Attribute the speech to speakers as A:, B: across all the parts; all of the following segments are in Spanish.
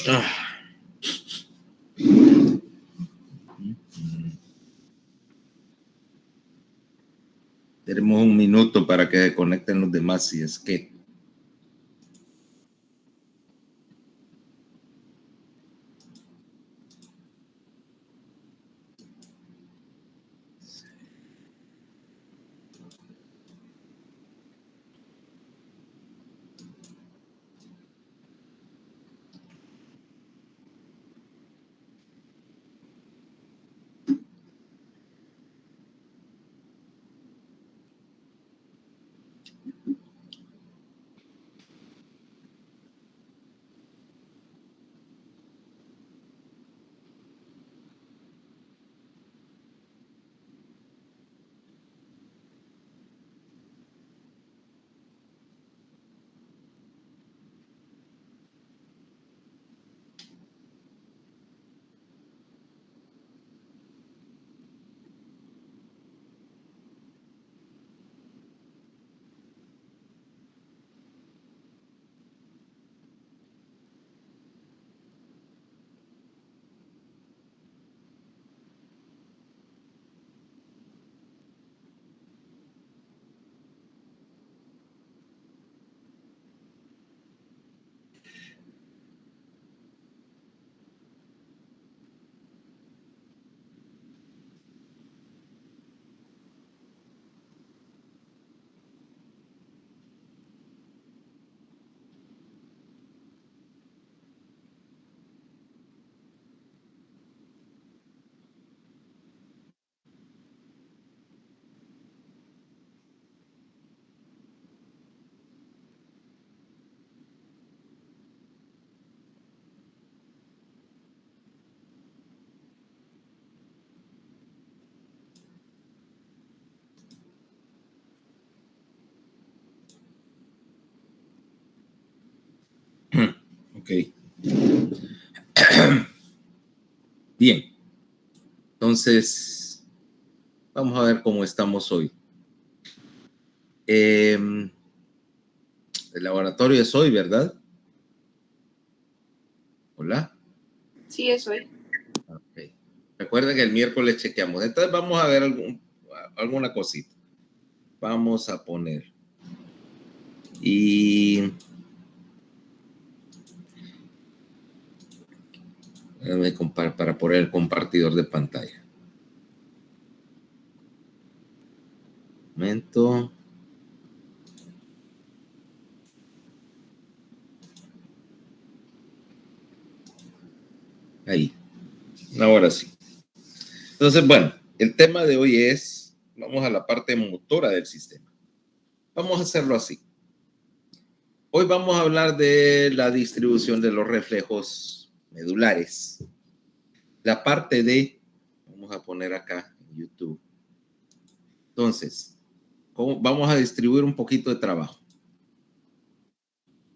A: Ah. Tenemos un minuto para que se conecten los demás, si es que. Ok. Bien. Entonces, vamos a ver cómo estamos hoy. El laboratorio es hoy, ¿verdad? Hola.
B: Sí, es hoy.
A: Okay. Recuerden que el miércoles chequeamos. Entonces vamos a ver alguna cosita. Vamos a poner. Y para poner el compartidor de pantalla. Un momento. Ahí. Ahora sí. Entonces, bueno, el tema de hoy es, vamos a la parte motora del sistema. Vamos a hacerlo así. Hoy vamos a hablar de la distribución de los reflejos medulares. La parte de, vamos a poner acá en YouTube. Entonces, vamos a distribuir un poquito de trabajo.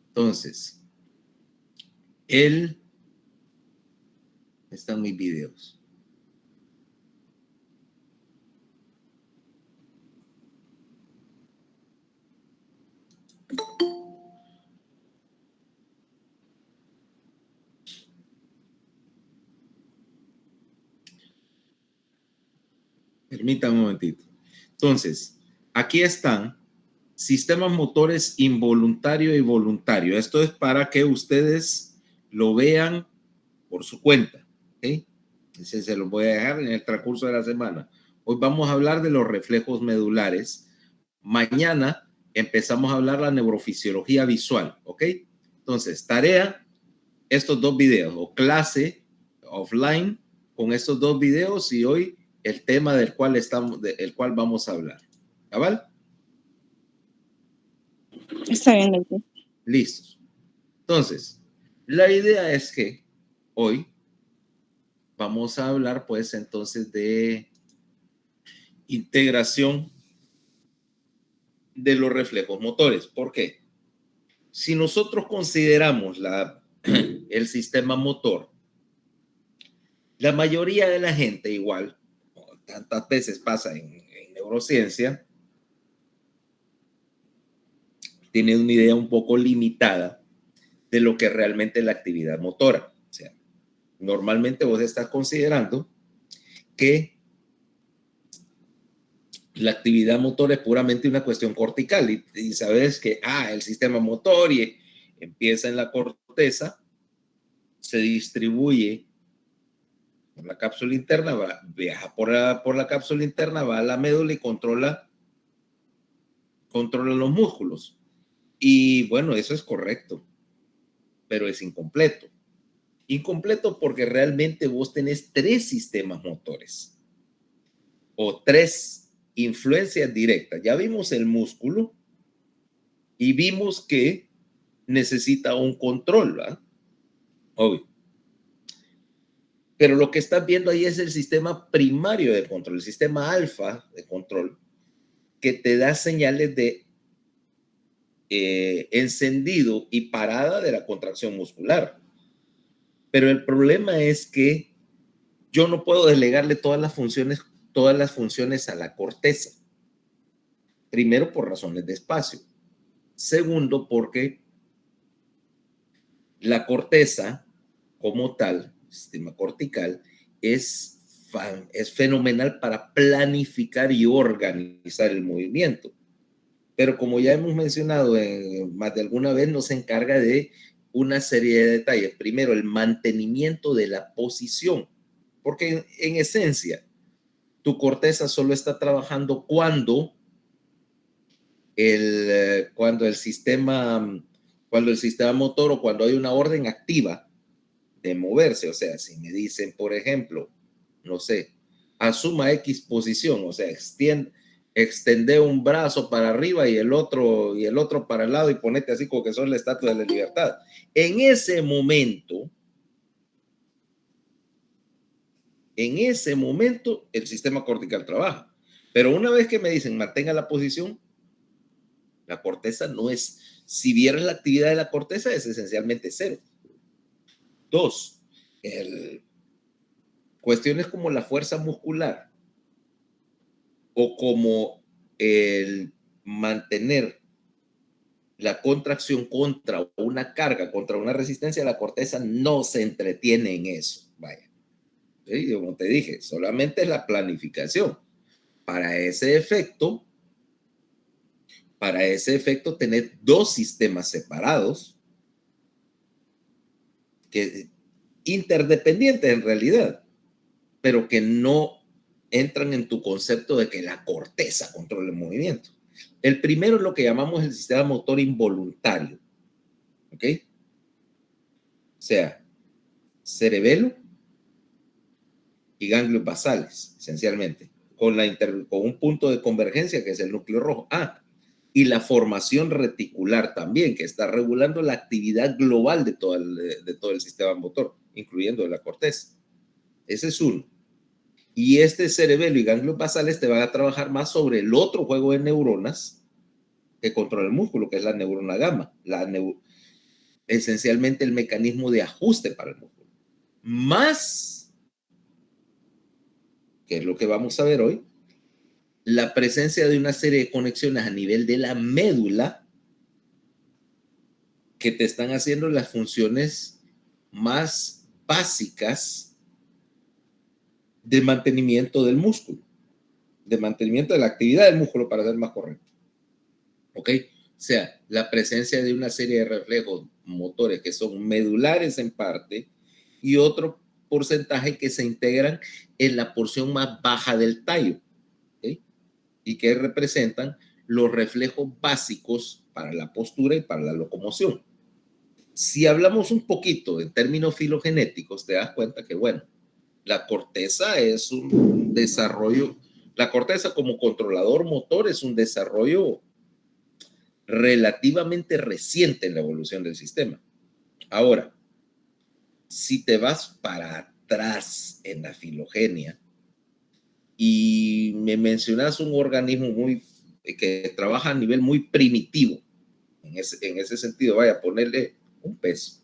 A: Entonces, están mis videos. Permítanme un momentito. Entonces, aquí están sistemas motores involuntario y voluntario. Esto es para que ustedes lo vean por su cuenta. ¿Okay? Ese se los voy a dejar en el transcurso de la semana. Hoy vamos a hablar de los reflejos medulares. Mañana empezamos a hablar de la neurofisiología visual. ¿Ok? Entonces, tarea, estos dos videos o clase offline con estos dos videos y hoy el tema del cual vamos a hablar. ¿Cabal?
B: Está bien, Leite.
A: Listos. Entonces, la idea es que hoy vamos a hablar, pues, entonces de integración de los reflejos motores. ¿Por qué? Si nosotros consideramos el sistema motor, la mayoría de la gente igual, tantas veces pasa en neurociencia, tiene una idea un poco limitada de lo que realmente es la actividad motora. Normalmente vos estás considerando que la actividad motor es puramente una cuestión cortical y sabes que el sistema motor empieza en la corteza, se distribuye por la cápsula interna, viaja por la cápsula interna, va a la médula y controla los músculos. Y bueno, eso es correcto, pero es incompleto. Incompleto porque realmente vos tenés 3 sistemas motores o 3 influencias directas. Ya vimos el músculo y vimos que necesita un control, ¿verdad? Obvio. Pero lo que estás viendo ahí es el sistema primario de control, el sistema alfa de control, que te da señales de encendido y parada de la contracción muscular. Pero el problema es que yo no puedo delegarle todas las funciones a la corteza. Primero, por razones de espacio. Segundo, porque la corteza, como tal, sistema cortical, es fenomenal para planificar y organizar el movimiento. Pero como ya hemos mencionado más de alguna vez, nos encarga de una serie de detalles. Primero, el mantenimiento de la posición, porque en esencia, tu corteza solo está trabajando cuando el sistema motor o cuando hay una orden activa de moverse. O sea, si me dicen, por ejemplo, no sé, asuma X posición, o sea, extende un brazo para arriba y el otro para el lado y ponete así como que son la estatua de la libertad. En ese momento, el sistema cortical trabaja. Pero una vez que me dicen mantenga la posición, la corteza no es, si vieras la actividad de la corteza, es esencialmente cero. 2, cuestiones como la fuerza muscular o como el mantener la contracción contra una carga, contra una resistencia, la corteza no se entretiene en eso. Vaya. ¿Sí? Como te dije, solamente es la planificación. Para ese efecto, tener 2 sistemas separados, que interdependientes en realidad, pero que no entran en tu concepto de que la corteza controla el movimiento. El primero es lo que llamamos el sistema motor involuntario. ¿Ok? O sea, cerebelo y ganglios basales, esencialmente, con un punto de convergencia que es el núcleo rojo. Y la formación reticular también, que está regulando la actividad global de todo el sistema motor, incluyendo la corteza. Ese es uno. Y este cerebelo y ganglios basales te van a trabajar más sobre el otro juego de neuronas que controla el músculo, que es la neurona gamma, esencialmente el mecanismo de ajuste para el músculo. Más, que es lo que vamos a ver hoy, la presencia de una serie de conexiones a nivel de la médula que te están haciendo las funciones más básicas de mantenimiento del músculo, de mantenimiento de la actividad del músculo, para ser más correcto. ¿Ok? O sea, la presencia de una serie de reflejos motores que son medulares en parte y otro porcentaje que se integran en la porción más baja del tallo, ¿ok? Y que representan los reflejos básicos para la postura y para la locomoción. Si hablamos un poquito en términos filogenéticos, te das cuenta que, bueno, la corteza es un desarrollo, la corteza como controlador motor es un desarrollo relativamente reciente en la evolución del sistema. Ahora, si te vas para atrás en la filogenia y me mencionas un organismo que trabaja a nivel muy primitivo, en ese sentido, vaya a ponerle un peso.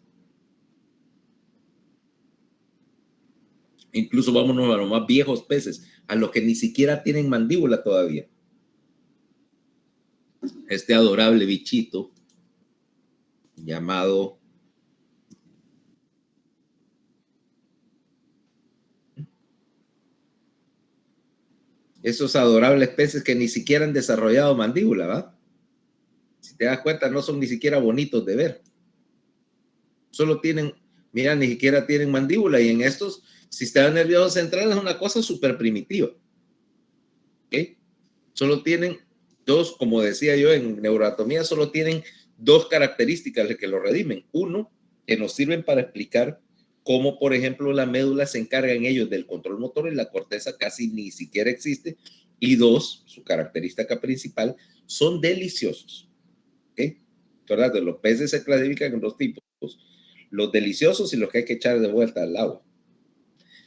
A: Incluso vámonos a los más viejos peces, a los que ni siquiera tienen mandíbula todavía. Este adorable bichito llamado Esos adorables peces que ni siquiera han desarrollado mandíbula, ¿va? Si te das cuenta, no son ni siquiera bonitos de ver. Solo tienen, mira, ni siquiera tienen mandíbula, y en estos sistemas nerviosos centrales es una cosa súper primitiva. ¿Ok? Solo tienen dos, como decía yo en neuroanatomía, solo tienen dos características que lo redimen. Uno, que nos sirven para explicar cómo, por ejemplo, la médula se encarga en ellos del control motor y la corteza casi ni siquiera existe. Y dos, su característica principal, son deliciosos. ¿Ok? ¿Verdad? Los peces se clasifican en dos tipos: los deliciosos y los que hay que echar de vuelta al agua.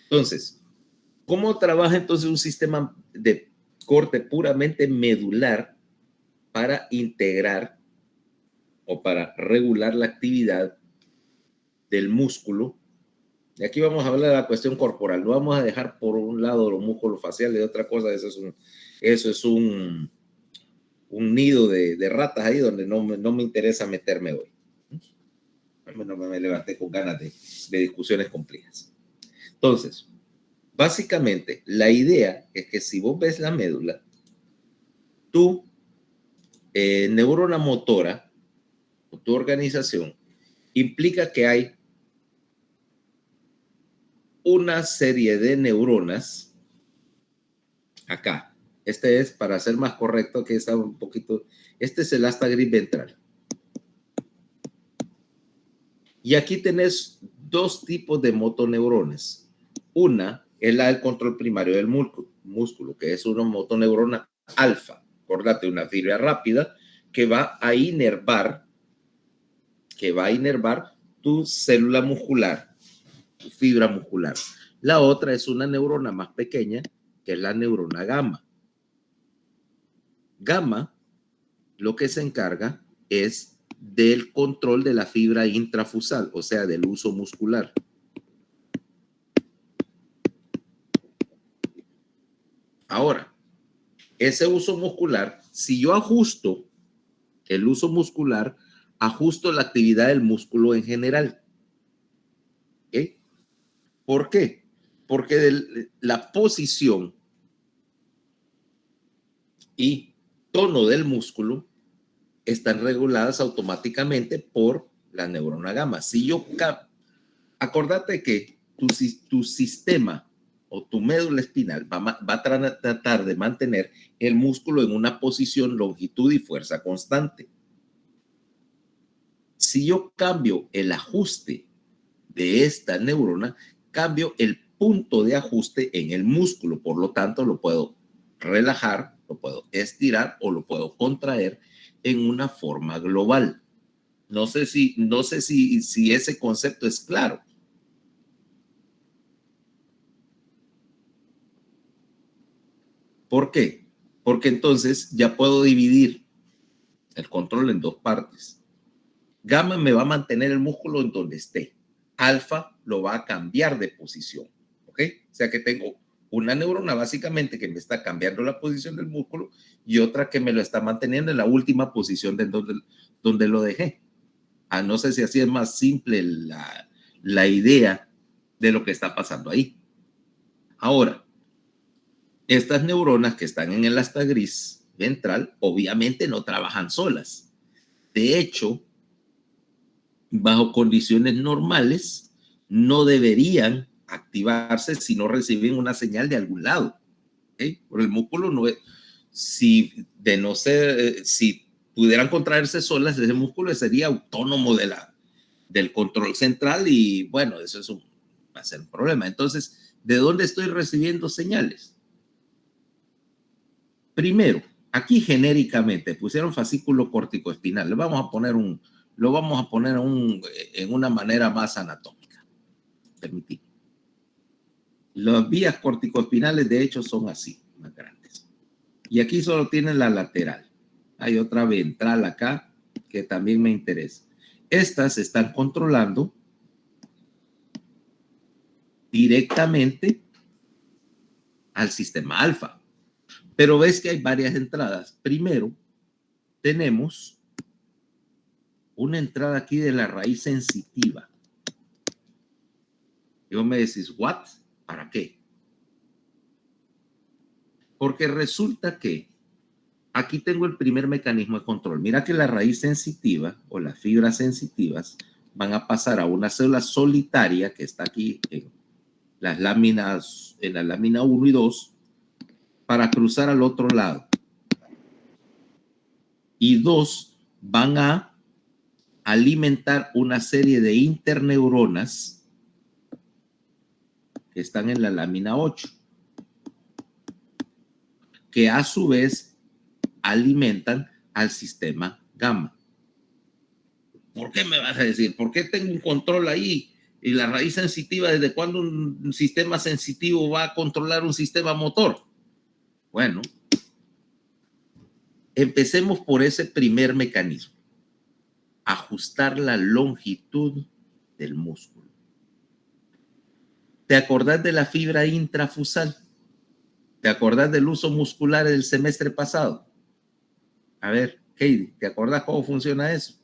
A: Entonces, ¿cómo trabaja entonces un sistema de corte puramente medular para integrar o para regular la actividad del músculo? Y aquí vamos a hablar de la cuestión corporal. No vamos a dejar por un lado los músculos faciales y otra cosa. Eso es un nido de ratas ahí donde no me interesa meterme hoy. No me levanté con ganas de discusiones complejas. Entonces, básicamente, la idea es que si vos ves la médula, tu neurona motora o tu organización implica que hay una serie de neuronas acá. Este es, para ser más correcto, que está un poquito, este es el asta gris ventral. Y aquí tenés dos tipos de motoneuronas. Una es la del control primario del músculo, que es una motoneurona alfa. Acordate, una fibra rápida que va a inervar tu célula muscular, tu fibra muscular. La otra es una neurona más pequeña, que es la neurona gamma. Gamma lo que se encarga es del control de la fibra intrafusal, o sea, del uso muscular. Ahora, ese uso muscular, si yo ajusto el uso muscular, ajusto la actividad del músculo en general. ¿Okay? ¿Por qué? Porque la posición y tono del músculo están reguladas automáticamente por la neurona gamma. Si yo, acordate que tu sistema o tu médula espinal va a tratar de mantener el músculo en una posición, longitud y fuerza constante. Si yo cambio el ajuste de esta neurona, cambio el punto de ajuste en el músculo. Por lo tanto, lo puedo relajar, lo puedo estirar o lo puedo contraer en una forma global. No sé si ese concepto es claro. ¿Por qué? Porque entonces ya puedo dividir el control en dos partes. Gamma me va a mantener el músculo en donde esté. Alfa lo va a cambiar de posición. ¿Ok? O sea que tengo una neurona básicamente que me está cambiando la posición del músculo y otra que me lo está manteniendo en la última posición de donde lo dejé. No sé si así es más simple la idea de lo que está pasando ahí. Ahora, estas neuronas que están en el asta gris ventral obviamente no trabajan solas. De hecho, bajo condiciones normales, no deberían activarse si no reciben una señal de algún lado. ¿Okay? Por el músculo no es, si pudieran contraerse solas, ese músculo sería autónomo del control central y bueno, eso va a ser un problema. Entonces, ¿de dónde estoy recibiendo señales? Primero, aquí genéricamente pusieron fascículo corticoespinal. Lo vamos a poner en una manera más anatómica. Permitid. Las vías corticoespinales, de hecho, son así, más grandes. Y aquí solo tienen la lateral. Hay otra ventral acá que también me interesa. Estas están controlando directamente al sistema alfa. Pero ves que hay varias entradas. Primero, tenemos una entrada aquí de la raíz sensitiva. Y vos me decís, ¿what? ¿Para qué? Porque resulta que aquí tengo el primer mecanismo de control. Mira que la raíz sensitiva o las fibras sensitivas van a pasar a una célula solitaria que está aquí en las láminas, en la lámina 1 y 2, para cruzar al otro lado. Y 2 van a alimentar una serie de interneuronas que están en la lámina 8, que a su vez alimentan al sistema gamma. ¿Por qué me vas a decir? ¿Por qué tengo un control ahí? Y la raíz sensitiva, ¿desde cuándo un sistema sensitivo va a controlar un sistema motor? Bueno, empecemos por ese primer mecanismo. Ajustar la longitud del músculo. ¿Te acordás de la fibra intrafusal? ¿Te acordás del uso muscular del semestre pasado? A ver, Katie, ¿te acordás cómo funciona eso?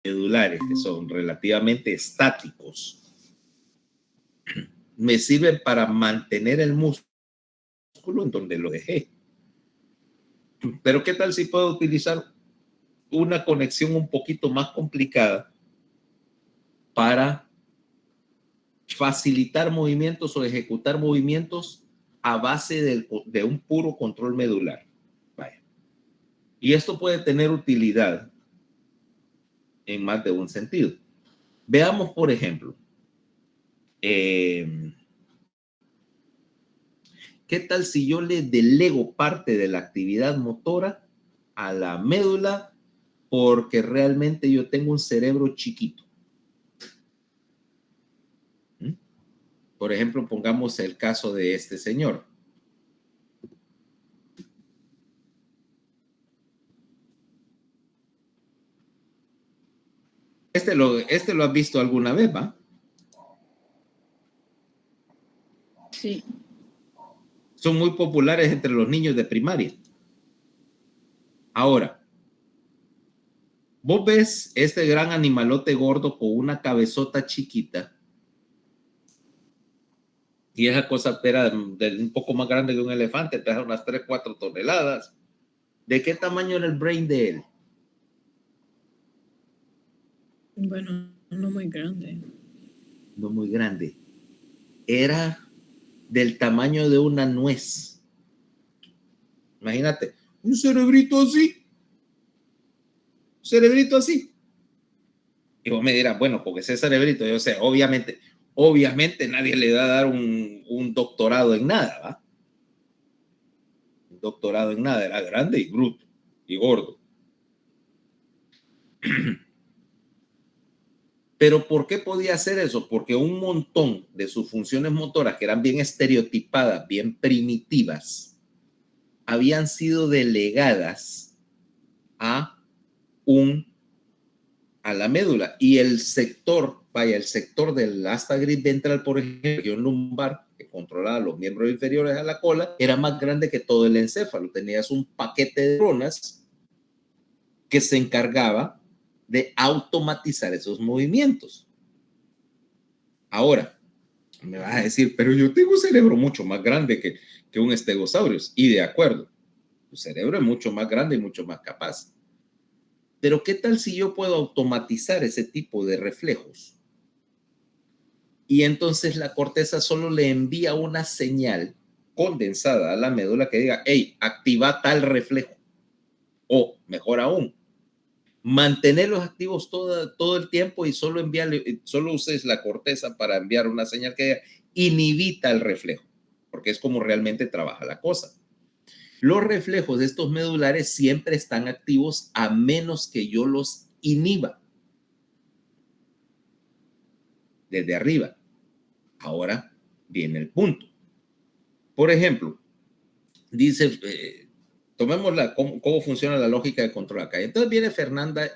A: medulares, que son relativamente estáticos, me sirven para mantener el músculo en donde lo dejé. Pero ¿qué tal si puedo utilizar una conexión un poquito más complicada para facilitar movimientos o ejecutar movimientos a base de un puro control medular? Vaya. Y esto puede tener utilidad en más de un sentido. Veamos, por ejemplo, ¿qué tal si yo le delego parte de la actividad motora a la médula porque realmente yo tengo un cerebro chiquito? Por ejemplo, pongamos el caso de este señor. Este lo has visto alguna vez, ¿va?
B: Sí.
A: Son muy populares entre los niños de primaria. Ahora, vos ves este gran animalote gordo con una cabezota chiquita y esa cosa era un poco más grande que un elefante, pesa unas 3, 4 toneladas. ¿De qué tamaño era el brain de él?
B: Bueno, no muy grande.
A: No muy grande. Era del tamaño de una nuez. Imagínate, un cerebrito así. Cerebrito así. Y vos me dirás, bueno, porque ese cerebrito, yo sé, obviamente nadie le va a dar un doctorado en nada, ¿va? Un doctorado en nada, era grande y bruto y gordo. Pero ¿por qué podía hacer eso? Porque un montón de sus funciones motoras, que eran bien estereotipadas, bien primitivas, habían sido delegadas a la médula. Y el sector del asta gris ventral, por ejemplo, región lumbar, que controlaba los miembros inferiores a la cola, era más grande que todo el encéfalo. Tenías un paquete de neuronas que se encargaba de automatizar esos movimientos. Ahora, me vas a decir, pero yo tengo un cerebro mucho más grande que un estegosaurio. Y de acuerdo, tu cerebro es mucho más grande y mucho más capaz. Pero ¿qué tal si yo puedo automatizar ese tipo de reflejos? Y entonces la corteza solo le envía una señal condensada a la médula que diga, hey, activa tal reflejo. O, mejor aún, mantenerlos activos todo el tiempo y solo uses la corteza para enviar una señal que diga, inhibita el reflejo, porque es como realmente trabaja la cosa. Los reflejos de estos medulares siempre están activos a menos que yo los inhiba desde arriba. Ahora viene el punto. Por ejemplo, dice, tomemos cómo funciona la lógica de control acá. Entonces viene Fernanda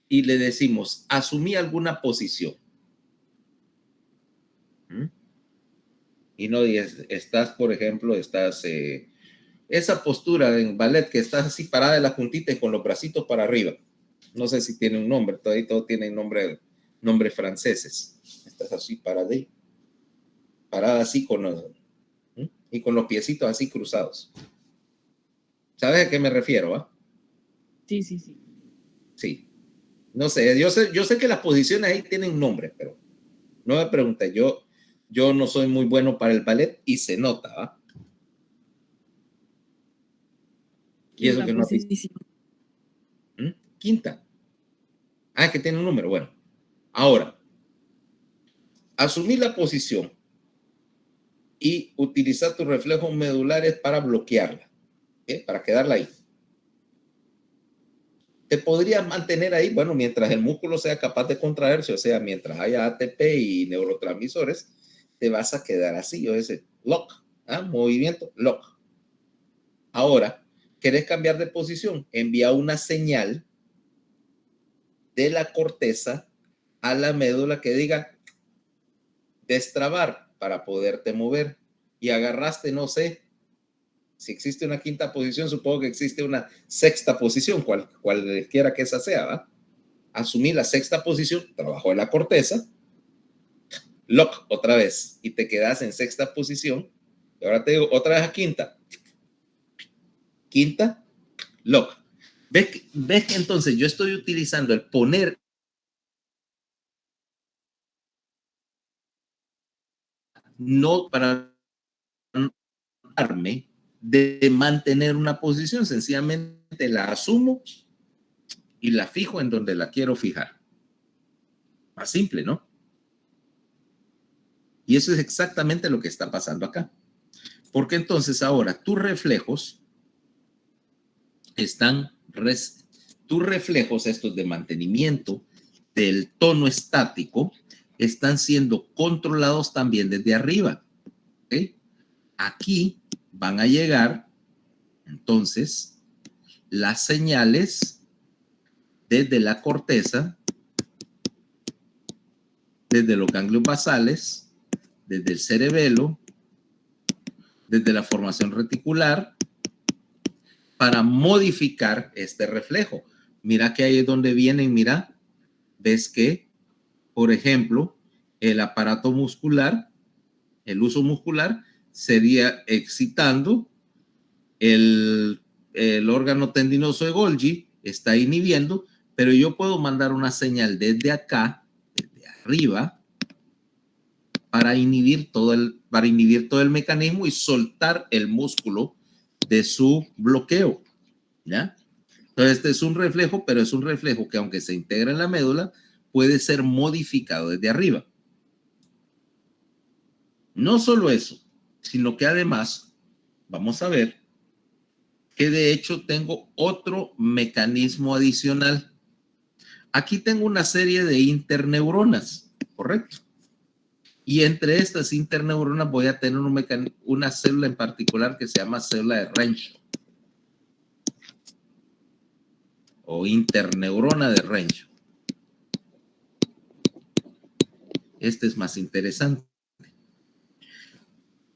A: y le decimos, asumí alguna posición. Y no estás, por ejemplo, esa postura en ballet que estás así parada de la puntita y con los bracitos para arriba. No sé si tiene un nombre, todo tiene nombres franceses. Estás así parada así y con los piecitos así cruzados. ¿Sabes a qué me refiero? ¿Ah?
B: Sí, sí, sí.
A: Sí. No sé, yo sé que las posiciones ahí tienen nombre, pero no me preguntes, yo no soy muy bueno para el ballet y se nota, ¿va? Y eso
B: Quinta
A: que no has visto.
B: posición.
A: Quinta. Ah, que tiene un número. Bueno, ahora, asumir la posición y utilizar tus reflejos medulares para bloquearla, para quedarla ahí. Te podrías mantener ahí, bueno, mientras el músculo sea capaz de contraerse, o sea, mientras haya ATP y neurotransmisores, te vas a quedar así, o ese lock, movimiento, lock. Ahora, ¿querés cambiar de posición? Envía una señal de la corteza a la médula que diga destrabar para poderte mover. Y agarraste, no sé, si existe una quinta posición, supongo que existe una sexta posición, cualquiera que esa sea, ¿va? asumí la sexta posición, trabajo de la corteza, lock otra vez, y te quedas en sexta posición. Y ahora te digo otra vez a quinta. Quinta, lock. ¿Ves que entonces yo estoy utilizando el poner no para darme de mantener una posición, sencillamente la asumo y la fijo en donde la quiero fijar. Más simple, ¿no? Y eso es exactamente lo que está pasando acá. Porque entonces ahora tus reflejos tus reflejos estos de mantenimiento del tono estático están siendo controlados también desde arriba. ¿Okay? Aquí van a llegar entonces las señales desde la corteza, desde los ganglios basales, desde el cerebelo, desde la formación reticular, para modificar este reflejo. Mira que ahí es donde vienen, mira, ves que, por ejemplo, el aparato muscular, el uso muscular, sería excitando el órgano tendinoso de Golgi, está inhibiendo, pero yo puedo mandar una señal desde acá, desde arriba, para inhibir todo el mecanismo y soltar el músculo de su bloqueo, ¿ya? Entonces, este es un reflejo, pero es un reflejo que aunque se integra en la médula, puede ser modificado desde arriba. No solo eso, sino que además, vamos a ver que de hecho tengo otro mecanismo adicional. Aquí tengo una serie de interneuronas, ¿correcto? Y entre estas interneuronas voy a tener una célula en particular que se llama célula de Renshaw o interneurona de Renshaw. Este es más interesante.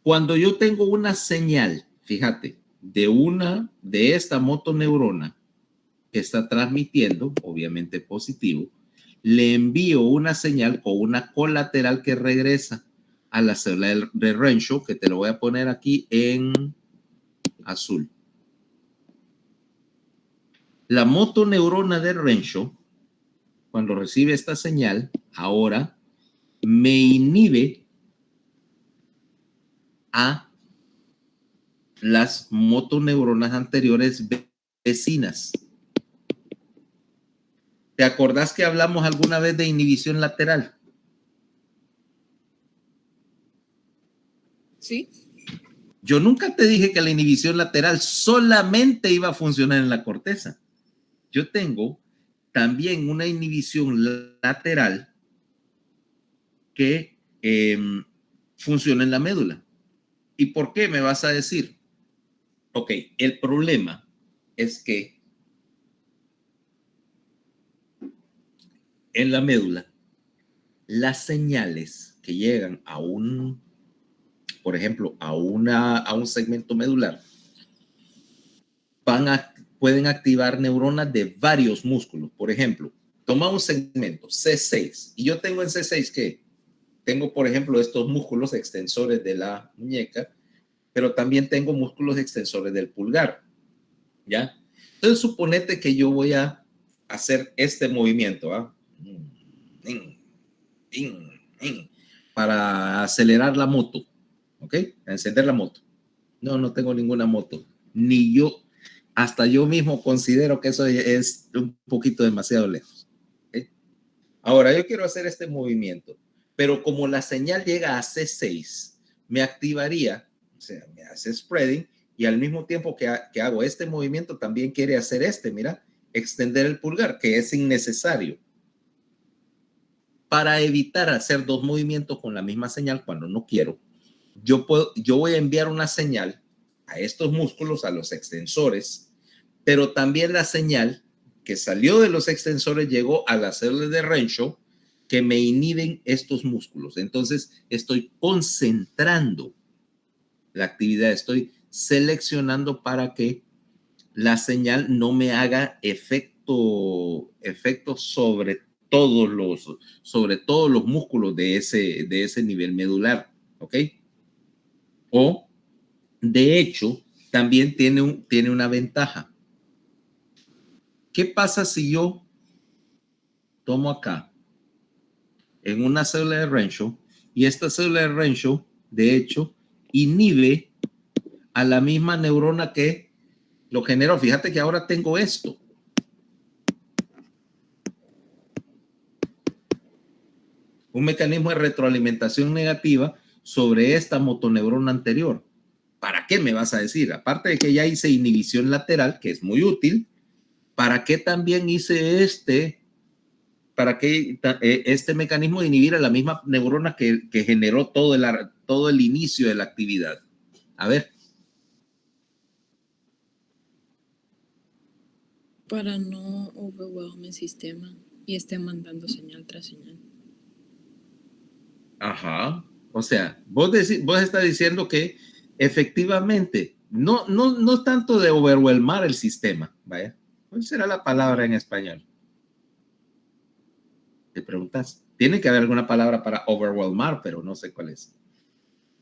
A: Cuando yo tengo una señal, fíjate, de esta motoneurona que está transmitiendo, obviamente positivo, le envío una señal con una colateral que regresa a la célula de Renshaw, que te lo voy a poner aquí en azul. La motoneurona de Renshaw, cuando recibe esta señal, ahora me inhibe a las motoneuronas anteriores vecinas. ¿Te acordás que hablamos alguna vez de inhibición lateral?
B: Sí.
A: Yo nunca te dije que la inhibición lateral solamente iba a funcionar en la corteza. Yo tengo también una inhibición lateral que funciona en la médula. ¿Y por qué me vas a decir? Ok, el problema es que en la médula las señales que llegan a por ejemplo, a un segmento medular pueden activar neuronas de varios músculos. Por ejemplo, toma un segmento C6 y yo tengo en C6 que tengo, por ejemplo, estos músculos extensores de la muñeca, pero también tengo músculos extensores del pulgar, ¿ya? Entonces, suponete que yo voy a hacer este movimiento, ¿ah? Para acelerar la moto, ¿ok? Para encender la moto. No tengo ninguna moto. Ni yo, hasta yo mismo considero que eso es un poquito demasiado lejos. ¿Okay? Ahora, yo quiero hacer este movimiento, pero como la señal llega a C6, me activaría, o sea, me hace spreading, y al mismo tiempo que hago este movimiento, también quiere hacer mira, extender el pulgar, que es innecesario. Para evitar hacer dos movimientos con la misma señal cuando no quiero, yo voy a enviar una señal a estos músculos, a los extensores, pero también la señal que salió de los extensores llegó a las células de Renshaw que me inhiben estos músculos. Entonces estoy concentrando la actividad, estoy seleccionando para que la señal no me haga efecto efecto sobre todos los músculos de ese nivel medular, ¿ok? O, de hecho, también tiene una ventaja. ¿Qué pasa si yo tomo acá en una célula de Renshaw y esta célula de Renshaw, de hecho, inhibe a la misma neurona que lo generó? Fíjate que ahora tengo esto. Un mecanismo de retroalimentación negativa sobre esta motoneurona anterior. ¿Para qué me vas a decir? Aparte de que ya hice inhibición lateral, que es muy útil, ¿para qué también hice para qué este mecanismo de inhibir a la misma neurona que generó todo el inicio de la actividad? A ver.
B: Para no overwhelm el sistema y esté mandando señal tras señal.
A: Ajá. O sea, vos estás diciendo que efectivamente no tanto de overwhelmar el sistema, vaya. ¿Cuál será la palabra en español? Te preguntas. Tiene que haber alguna palabra para overwhelmar, pero no sé cuál es.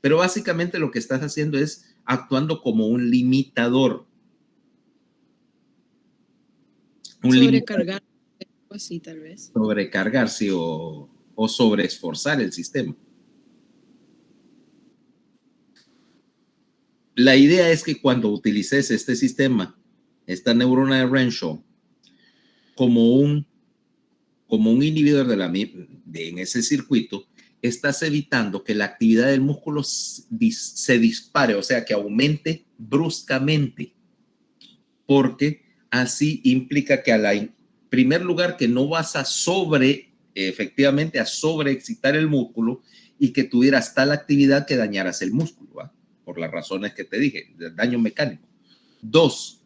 A: Pero básicamente lo que estás haciendo es actuando como un limitador.
B: Sobrecargar, así tal vez.
A: Sobrecargarse o sobreesforzar el sistema. La idea es que cuando utilices este sistema, esta neurona de Renshaw, como un inhibidor en ese circuito, estás evitando que la actividad del músculo se dispare, o sea, que aumente bruscamente, porque así implica que en primer lugar que no vas a efectivamente a sobreexcitar el músculo y que tuvieras tal actividad que dañaras el músculo, ¿va? Por las razones que te dije, del daño mecánico. 2,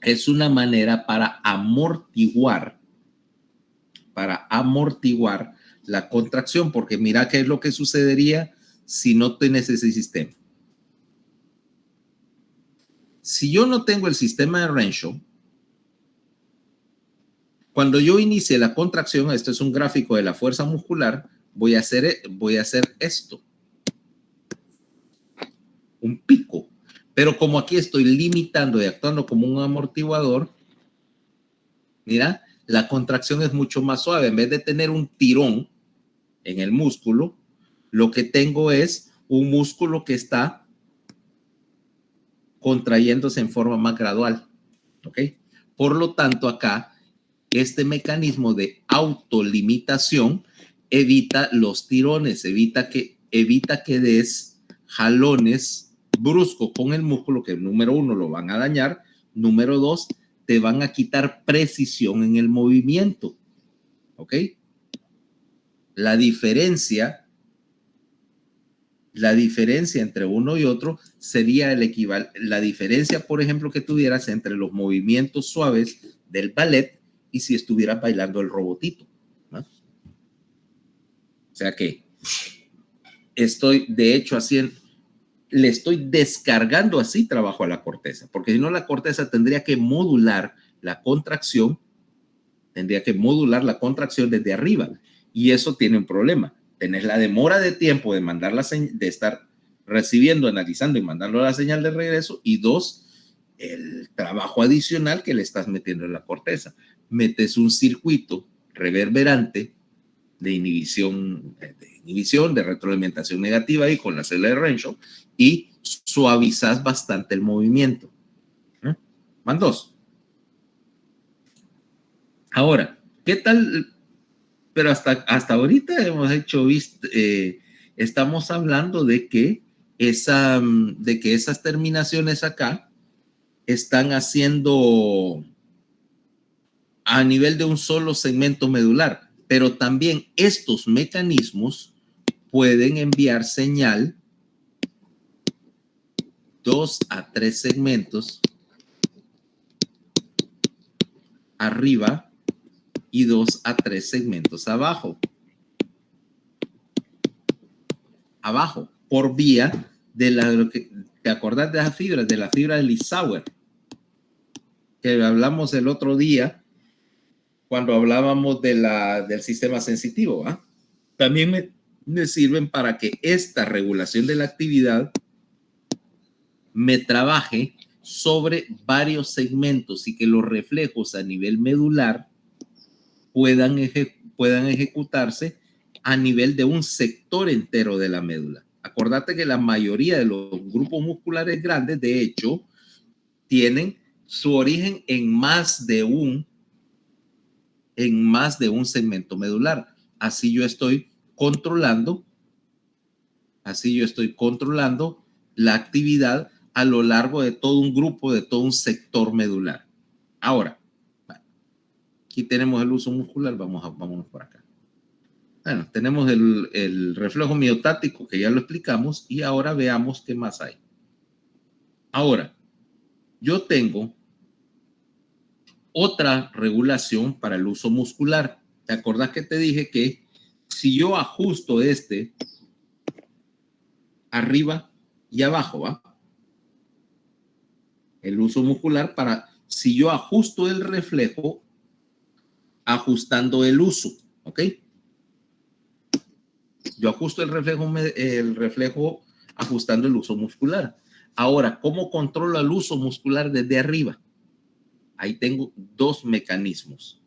A: es una manera para amortiguar la contracción, porque mira qué es lo que sucedería si no tienes ese sistema. Si yo no tengo el sistema de Renshaw, cuando yo inicie la contracción, esto es un gráfico de la fuerza muscular, voy a hacer esto, un pico. Pero como aquí estoy limitando y actuando como un amortiguador, mira, la contracción es mucho más suave. En vez de tener un tirón en el músculo, lo que tengo es un músculo que está contrayéndose en forma más gradual. ¿Ok? Por lo tanto, acá, este mecanismo de autolimitación evita los tirones, evita que des jalones bruscos con el músculo, que número 1 lo van a dañar, número 2 te van a quitar precisión en el movimiento. ¿Ok? La diferencia entre uno y otro sería el equivalente, la diferencia, por ejemplo, que tuvieras entre los movimientos suaves del ballet y si estuvieras bailando el robotito, ¿no? O sea que estoy, de hecho, le estoy descargando así trabajo a la corteza, porque si no la corteza tendría que modular la contracción desde arriba, y eso tiene un problema. Tenés la demora de tiempo de mandar de estar recibiendo, analizando y mandando la señal de regreso, y 2, el trabajo adicional que le estás metiendo en la corteza. Metes un circuito reverberante de inhibición, de retroalimentación negativa ahí con la célula de Renshaw y suavizas bastante el movimiento. Van 2. Ahora, ¿qué tal? Pero hasta ahorita hemos estamos hablando de que esas terminaciones acá están haciendo a nivel de un solo segmento medular, pero también estos mecanismos pueden enviar señal 2 a 3 segmentos arriba y 2 a 3 segmentos abajo, por vía de lo que te acordás de las fibras, de la fibra de Lissauer, que hablamos el otro día, cuando hablábamos del sistema sensitivo. También me sirven para que esta regulación de la actividad me trabaje sobre varios segmentos y que los reflejos a nivel medular puedan ejecutarse a nivel de un sector entero de la médula. Acordate que la mayoría de los grupos musculares grandes, de hecho, tienen su origen en más de un segmento medular. Así yo estoy controlando la actividad a lo largo de todo un grupo, de todo un sector medular. Ahora, aquí tenemos el uso muscular, vámonos por acá. Bueno, tenemos el reflejo miotático, que ya lo explicamos, y ahora veamos qué más hay. Ahora, yo tengo otra regulación para el uso muscular. ¿Te acordás que te dije que si yo ajusto arriba y abajo, ¿va? El uso muscular si yo ajusto el reflejo, ajustando el uso, ¿ok? Yo ajusto el reflejo ajustando el uso muscular. Ahora, ¿cómo controlo el uso muscular desde arriba? Ahí tengo dos mecanismos.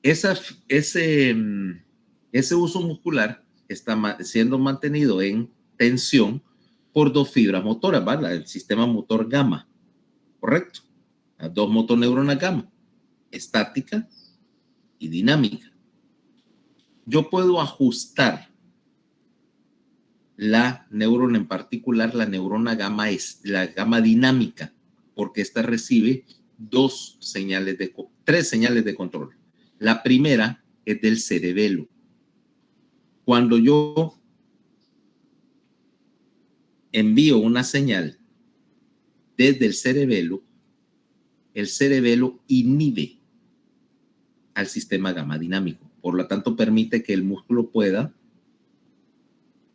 A: Ese uso muscular está siendo mantenido en tensión por dos fibras motoras, ¿vale? El sistema motor gamma, ¿correcto? Las dos motoneuronas gamma, estática y dinámica. Yo puedo ajustar la neurona en particular, la neurona gamma es la gamma dinámica, porque esta recibe tres señales de control. La primera es del cerebelo. Cuando yo envío una señal desde el cerebelo inhibe al sistema gamma dinámico. Por lo tanto, permite que el músculo pueda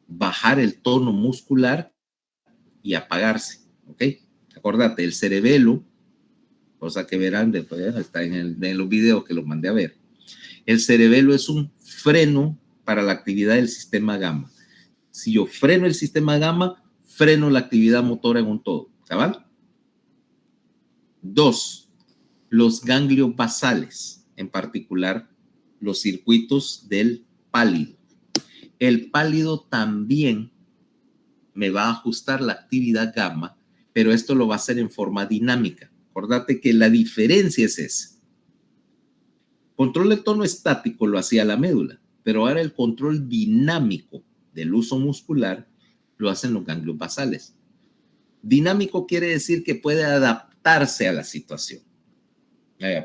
A: bajar el tono muscular y apagarse. ¿Ok? Acordate, el cerebelo, cosa que verán después, está en los videos que los mandé a ver. El cerebelo es un freno para la actividad del sistema gamma. Si yo freno el sistema gamma, freno la actividad motora en un todo. ¿Cabal? 2. Los ganglios basales, en particular los circuitos del pálido. El pálido también me va a ajustar la actividad gamma, pero esto lo va a hacer en forma dinámica. Acordate que la diferencia es esa. Control de tono estático lo hacía la médula, pero ahora el control dinámico del uso muscular lo hacen los ganglios basales. Dinámico quiere decir que puede adaptarse a la situación.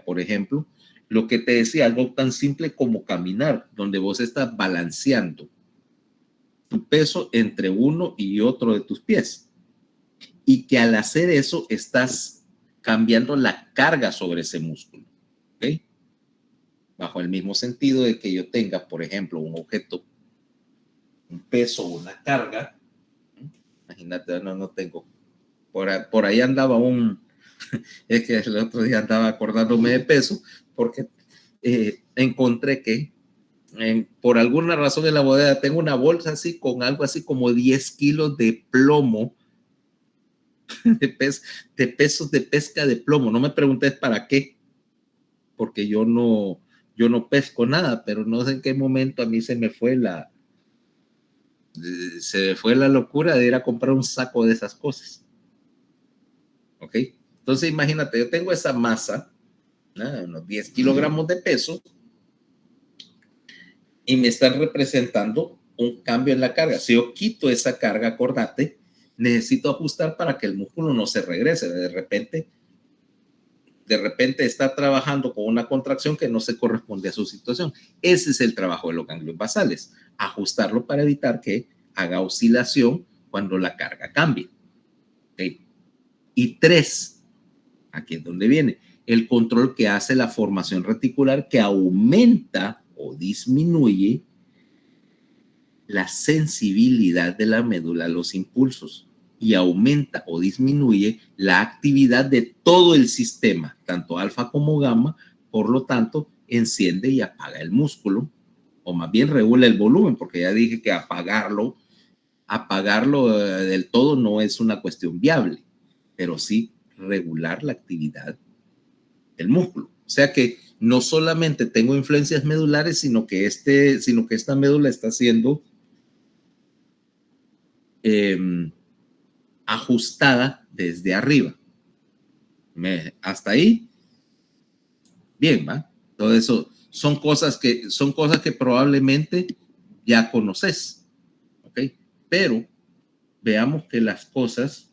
A: Por ejemplo, lo que te decía, algo tan simple como caminar, donde vos estás balanceando tu peso entre uno y otro de tus pies. Y que al hacer eso estás cambiando la carga sobre ese músculo. ¿Ok? Bajo el mismo sentido de que yo tenga, por ejemplo, un objeto, un peso o una carga. Imagínate, no tengo. Por ahí andaba es que el otro día andaba acordándome de peso porque encontré que por alguna razón en la bodega tengo una bolsa así con algo así como 10 kilos de plomo, de pesos de pesca de plomo. No me preguntes para qué, porque yo no pesco nada, pero no sé en qué momento a mí se me fue la locura de ir a comprar un saco de esas cosas. ¿Ok? Entonces imagínate, yo tengo esa masa, unos 10 kilogramos de peso, y me están representando un cambio en la carga. Si yo quito esa carga, acordate, necesito ajustar para que el músculo no se regrese. De repente está trabajando con una contracción que no se corresponde a su situación. Ese es el trabajo de los ganglios basales, ajustarlo para evitar que haga oscilación cuando la carga cambie. ¿Okay? Y 3, aquí es donde viene, el control que hace la formación reticular, que aumenta o disminuye la sensibilidad de la médula a los impulsos. y aumenta o disminuye la actividad de todo el sistema, tanto alfa como gamma. Por lo tanto, enciende y apaga el músculo, o más bien regula el volumen, porque ya dije que apagarlo del todo no es una cuestión viable, pero sí regular la actividad del músculo. O sea que no solamente tengo influencias medulares, sino que esta médula está siendo ajustada desde arriba. Hasta ahí, bien, ¿va? Todo eso son cosas que probablemente ya conoces, ¿ok? Pero veamos que las cosas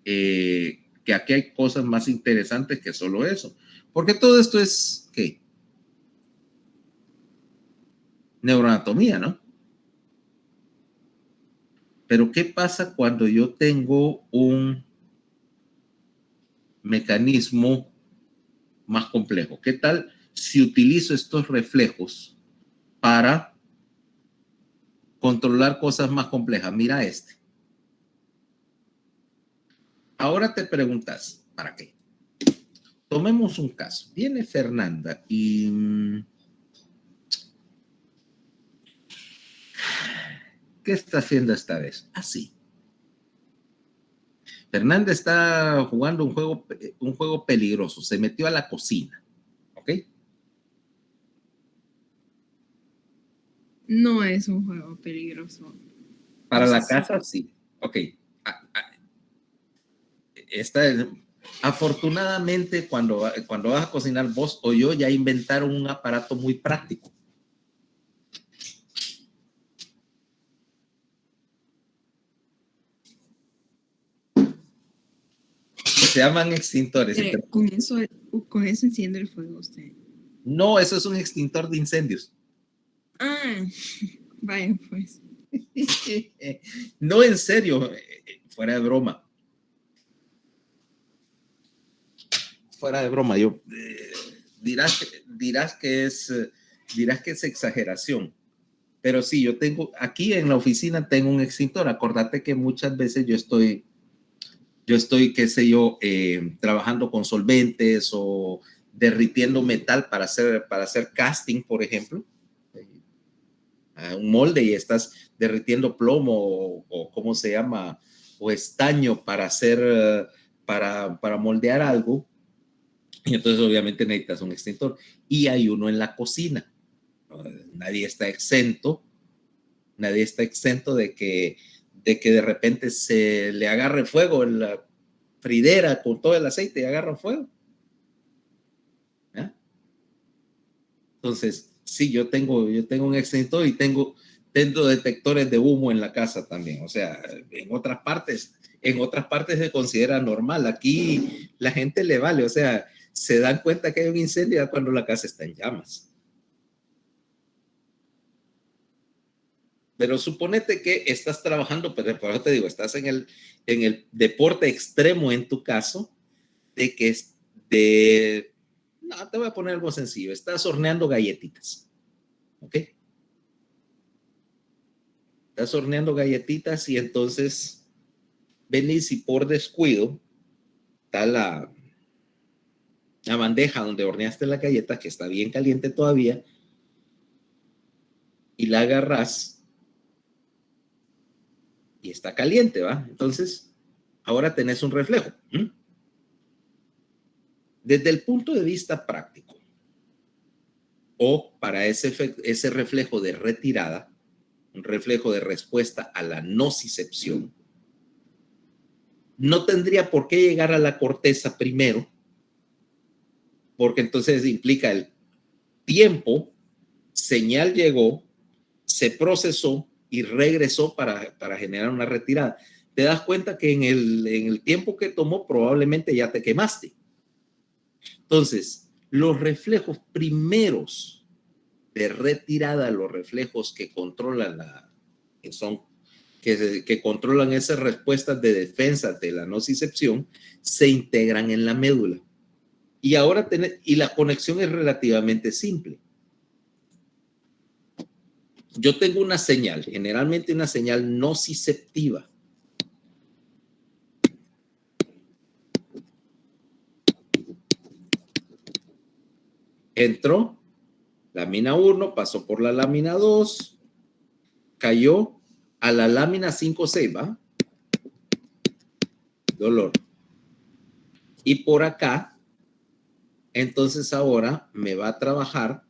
A: que aquí hay cosas más interesantes que solo eso. Porque todo esto es, ¿qué? Neuroanatomía, ¿no? Pero ¿qué pasa cuando yo tengo un mecanismo más complejo? ¿Qué tal si utilizo estos reflejos para controlar cosas más complejas? Mira este. Ahora te preguntas, ¿para qué? Tomemos un caso. Viene Fernanda y ¿qué está haciendo esta vez? Así. Fernanda está jugando un juego peligroso. Se metió a la cocina. ¿Ok?
B: No es un juego peligroso.
A: Para la casa, sí. Ok. Afortunadamente, cuando vas a cocinar vos o yo, ya inventaron un aparato muy práctico. Se llaman extintores.
B: Con eso enciende el fuego usted.
A: No, eso es un extintor de incendios.
B: Ah, vaya pues.
A: No, en serio, fuera de broma. Fuera de broma, yo dirás que es exageración. Pero sí, yo tengo aquí en la oficina tengo un extintor. Acordate que muchas veces yo estoy, qué sé yo, trabajando con solventes o derritiendo metal para hacer casting, por ejemplo, un molde, y estás derritiendo plomo o cómo se llama, o estaño para hacer, para moldear algo. Y entonces obviamente necesitas un extintor. Y hay uno en la cocina. Nadie está exento de repente se le agarre fuego en la fridera con todo el aceite y agarra fuego. ¿Ya? Entonces, sí, yo tengo un extintor y tengo detectores de humo en la casa también. O sea, en otras partes se considera normal. Aquí la gente le vale, o sea, se dan cuenta que hay un incendio cuando la casa está en llamas. Pero suponete que estás trabajando, pero por eso te digo, estás en el deporte extremo en tu caso, no, te voy a poner algo sencillo, estás horneando galletitas, ¿ok? Estás horneando galletitas y entonces venís y por descuido está la bandeja donde horneaste la galleta, que está bien caliente todavía, y la agarras y está caliente, ¿va? Entonces, ahora tenés un reflejo. Desde el punto de vista práctico, o para ese reflejo de retirada, un reflejo de respuesta a la nocicepción, no tendría por qué llegar a la corteza primero, porque entonces implica el tiempo, señal llegó, se procesó y regresó para generar una retirada. Te das cuenta que en el tiempo que tomó probablemente ya te quemaste. Entonces, los reflejos primeros de retirada, los reflejos que controlan que controlan esas respuestas de defensa de la nocicepción, se integran en la médula. Y ahora la conexión es relativamente simple. Yo tengo una señal, generalmente una señal nociceptiva, Entró, lámina 1, pasó por la lámina 2, cayó a la lámina 5-6, ¿va? Dolor. Y por acá, entonces ahora me va a trabajar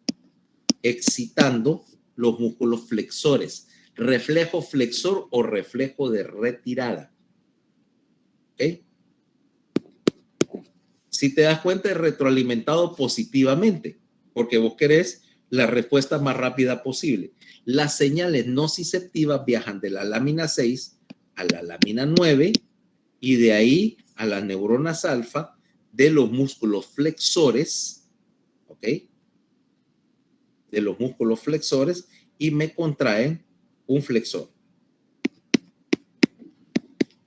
A: excitando los músculos flexores. Reflejo flexor o reflejo de retirada. ¿Ok? Si te das cuenta, es retroalimentado positivamente, porque vos querés la respuesta más rápida posible. Las señales nociceptivas viajan de la lámina 6 a la lámina 9 y de ahí a las neuronas alfa de los músculos flexores, ¿ok? De los músculos flexores y me contraen un flexor.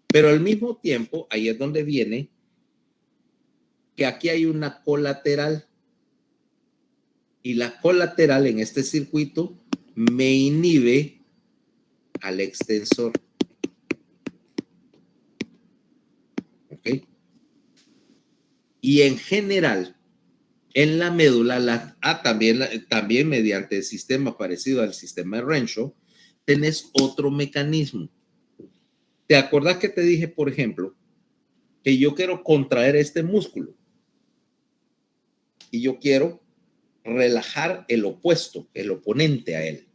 A: Pero al mismo tiempo, ahí es donde viene que aquí hay una colateral y la colateral en este circuito me inhibe al extensor. ¿Ok? Y en general, en la médula, también mediante el sistema parecido al sistema de Renshaw, tenés otro mecanismo. ¿Te acordás que te dije, por ejemplo, que yo quiero contraer este músculo y yo quiero relajar el opuesto, el oponente a él,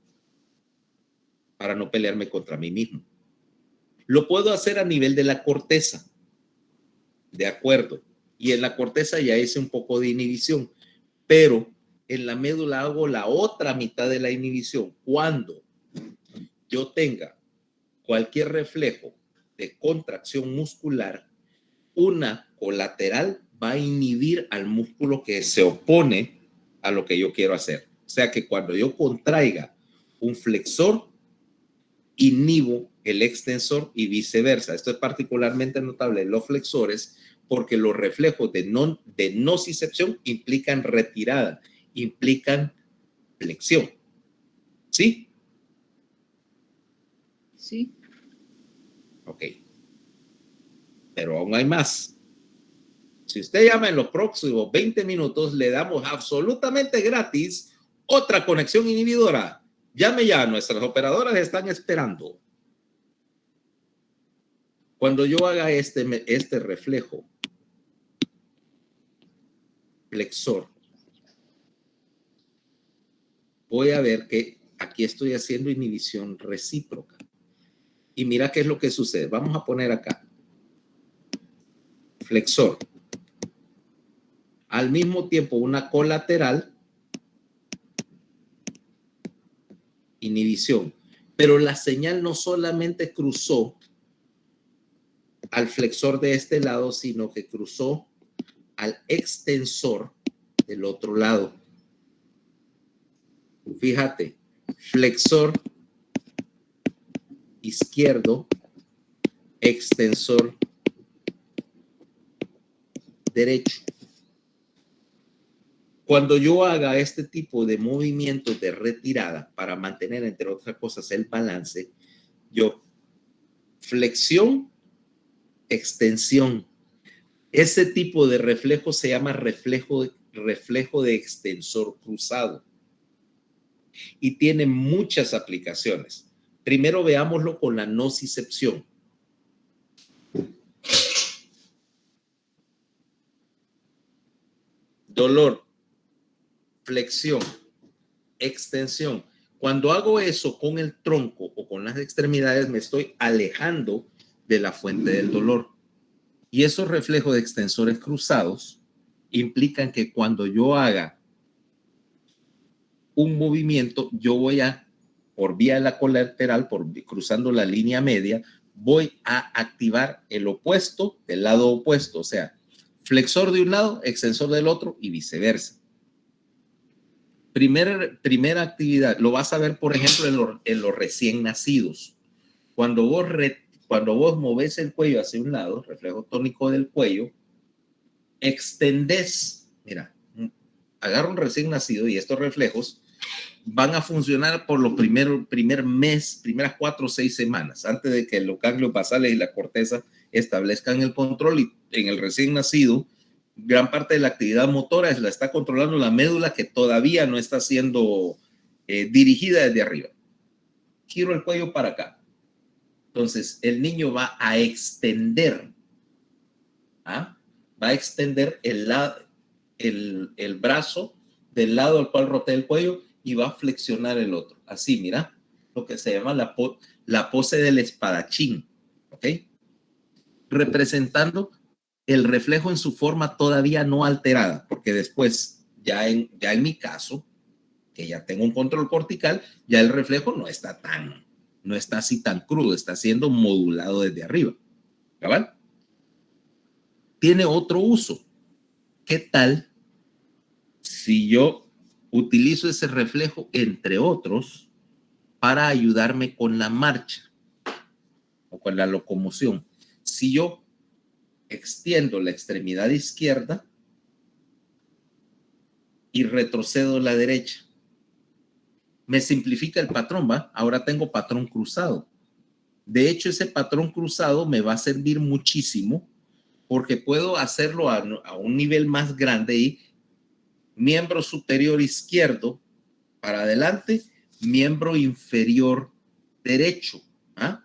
A: para no pelearme contra mí mismo? Lo puedo hacer a nivel de la corteza, de acuerdo, y en la corteza ya hice un poco de inhibición, pero en la médula hago la otra mitad de la inhibición. Cuando yo tenga cualquier reflejo de contracción muscular, una colateral va a inhibir al músculo que se opone a lo que yo quiero hacer. O sea que cuando yo contraiga un flexor, inhibo el extensor y viceversa. Esto es particularmente notable en los flexores porque los reflejos de nocicepción implican retirada, implican flexión. ¿Sí?
B: Sí.
A: Ok. Pero aún hay más. Si usted llama en los próximos 20 minutos, le damos absolutamente gratis otra conexión inhibidora. Llame ya, nuestras operadoras están esperando. Cuando yo haga este reflejo flexor, voy a ver que aquí estoy haciendo inhibición recíproca. Y mira qué es lo que sucede. Vamos a poner acá. Flexor. Al mismo tiempo, una colateral. Inhibición. Pero la señal no solamente cruzó al flexor de este lado, sino que cruzó al extensor del otro lado. Fíjate, flexor izquierdo, extensor derecho. Cuando yo haga este tipo de movimientos de retirada para mantener, entre otras cosas, el balance, yo flexión, extensión. Ese tipo de reflejo se llama reflejo de extensor cruzado y tiene muchas aplicaciones. Primero veámoslo con la nocicepción. Dolor, flexión, extensión. Cuando hago eso con el tronco o con las extremidades, me estoy alejando de la fuente del dolor. Y esos reflejos de extensores cruzados implican que cuando yo haga un movimiento, yo voy a, por vía de la colateral, cruzando la línea media, voy a activar el opuesto del lado opuesto, o sea, flexor de un lado, extensor del otro y viceversa. Primera actividad, lo vas a ver, por ejemplo, en los recién nacidos. Cuando vos moves el cuello hacia un lado, reflejo tónico del cuello, extendés, mira, agarra un recién nacido y estos reflejos van a funcionar por los primeras 4 o 6 semanas, antes de que los ganglios basales y la corteza establezcan el control, y en el recién nacido gran parte de la actividad motora la está controlando la médula, que todavía no está siendo dirigida desde arriba. Giro el cuello para acá. Entonces, el niño va a extender, va a extender el brazo del lado al cual rotea el cuello y va a flexionar el otro. Así, mira, lo que se llama la pose del espadachín, ¿ok? Representando el reflejo en su forma todavía no alterada, porque después, ya en mi caso, que ya tengo un control cortical, ya el reflejo no está así tan crudo, está siendo modulado desde arriba. ¿Cabal? Tiene otro uso. ¿Qué tal si yo utilizo ese reflejo, entre otros, para ayudarme con la marcha o con la locomoción? Si yo extiendo la extremidad izquierda y retrocedo la derecha, me simplifica el patrón, ¿va? Ahora tengo patrón cruzado. De hecho, ese patrón cruzado me va a servir muchísimo porque puedo hacerlo a un nivel más grande y miembro superior izquierdo para adelante, miembro inferior derecho, ¿ah?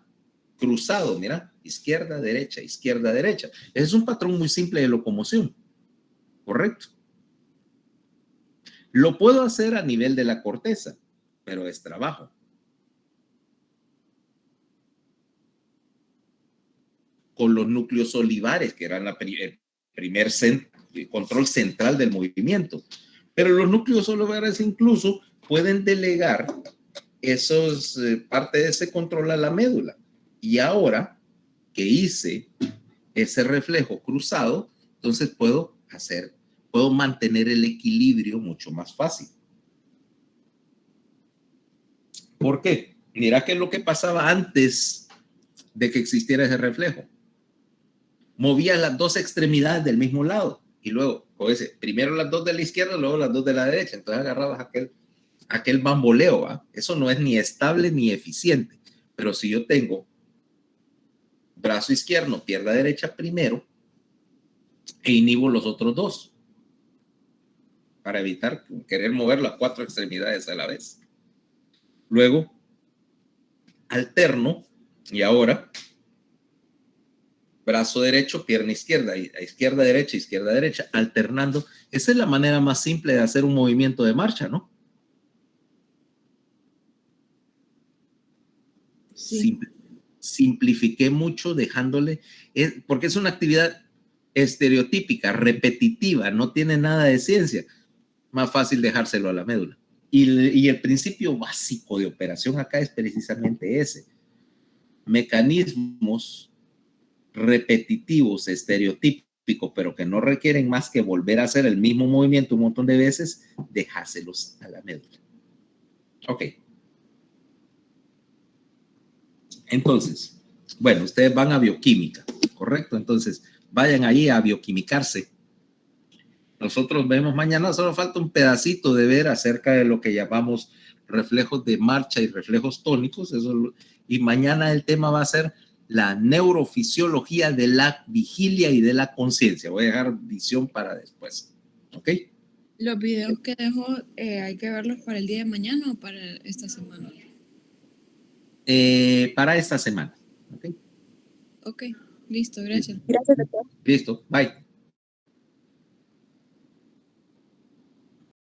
A: Cruzado, mira, izquierda, derecha, izquierda, derecha. Ese es un patrón muy simple de locomoción, ¿correcto? Lo puedo hacer a nivel de la corteza, pero es trabajo. Con los núcleos olivares, que eran el primer control central del movimiento. Pero los núcleos olivares incluso pueden delegar parte de ese control a la médula. Y ahora que hice ese reflejo cruzado, entonces puedo mantener el equilibrio mucho más fácil. ¿Por qué? Mira qué es lo que pasaba antes de que existiera ese reflejo. Movía las dos extremidades del mismo lado y luego, primero las dos de la izquierda, luego las dos de la derecha. Entonces agarrabas aquel bamboleo, ¿va? Eso no es ni estable ni eficiente. Pero si yo tengo brazo izquierdo, pierna derecha primero e inhibo los otros dos para evitar querer mover las cuatro extremidades a la vez. Luego alterno y ahora brazo derecho, pierna izquierda, izquierda, derecha, alternando. Esa es la manera más simple de hacer un movimiento de marcha, ¿no? Sí. Simplifiqué mucho dejándole, porque es una actividad estereotípica, repetitiva, no tiene nada de ciencia. Más fácil dejárselo a la médula. Y el principio básico de operación acá es precisamente ese. Mecanismos repetitivos, estereotípicos, pero que no requieren más que volver a hacer el mismo movimiento un montón de veces, dejárselos a la médula. Ok. Entonces, bueno, ustedes van a bioquímica, ¿correcto? Entonces, vayan ahí a bioquimicarse. Nosotros vemos mañana, solo falta un pedacito de ver acerca de lo que llamamos reflejos de marcha y reflejos tónicos. Y mañana el tema va a ser la neurofisiología de la vigilia y de la conciencia. Voy a dejar visión para después. ¿Ok?
B: Los videos que dejo, ¿hay que verlos para el día de mañana o para esta semana?
A: Para esta semana. ¿Ok?
B: Ok, listo, gracias.
C: Gracias, doctor.
A: Listo, bye.